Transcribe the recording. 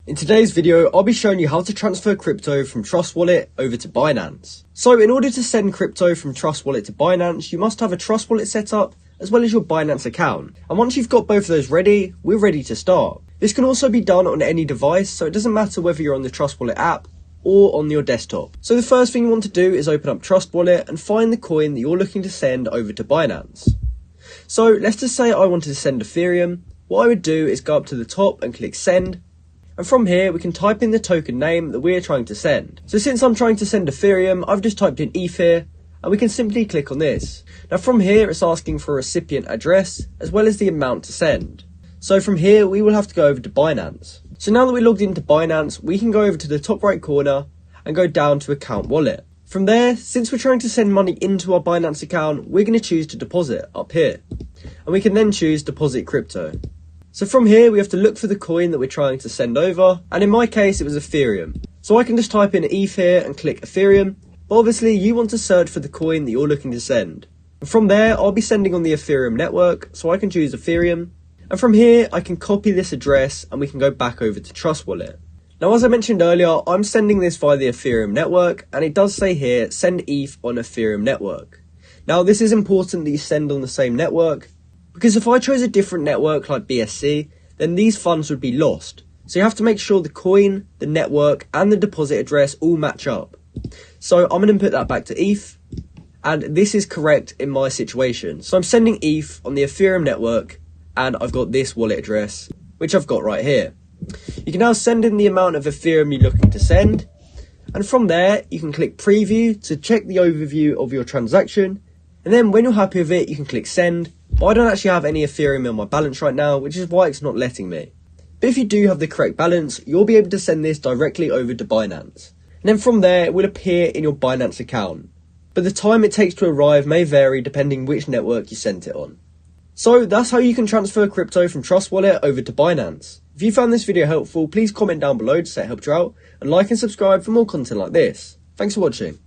In today's video, I'll be showing you how to transfer crypto from Trust Wallet over to Binance. So in order to send crypto from Trust Wallet to Binance, you must have a Trust Wallet set up as well as your Binance account. And once you've got both of those ready, we're ready to start. This can also be done on any device, so it doesn't matter whether you're on the Trust Wallet app or on your desktop. So the first thing you want to do is open up Trust Wallet and find the coin that you're looking to send over to Binance. So let's just say I wanted to send Ethereum. What I would do is go up to the top and click send. And from here, we can type in the token name that we're trying to send. So since I'm trying to send Ethereum, I've just typed in ETH here, and we can simply click on this. Now from here, it's asking for a recipient address, as well as the amount to send. So from here, we will have to go over to Binance. So now that we're logged into Binance, we can go over to the top right corner and go down to account wallet. From there, since we're trying to send money into our Binance account, we're going to choose to deposit up here. And we can then choose deposit crypto. So from here, we have to look for the coin that we're trying to send over. And in my case, it was Ethereum. So I can just type in ETH here and click Ethereum. But obviously, you want to search for the coin that you're looking to send. And from there, I'll be sending on the Ethereum network. So I can choose Ethereum. And from here, I can copy this address and we can go back over to Trust Wallet. Now, as I mentioned earlier, I'm sending this via the Ethereum network, and it does say here, send ETH on Ethereum network. Now, this is important that you send on the same network, because if I chose a different network like BSC, then these funds would be lost. So you have to make sure the coin, the network, and the deposit address all match up. So I'm going to put that back to ETH, and this is correct in my situation. So I'm sending ETH on the Ethereum network, and I've got this wallet address, which I've got right here. You can now send in the amount of Ethereum you're looking to send, and from there you can click preview to check the overview of your transaction, and then when you're happy with it you can click send. But I don't actually have any Ethereum on my balance right now, which is why it's not letting me. But if you do have the correct balance, you'll be able to send this directly over to Binance, and then from there it will appear in your Binance account, but the time it takes to arrive may vary depending which network you sent it on. So that's how you can transfer crypto from Trust Wallet over to Binance. If you found this video helpful, please comment down below to say it helped you out, and like and subscribe for more content like this. Thanks for watching.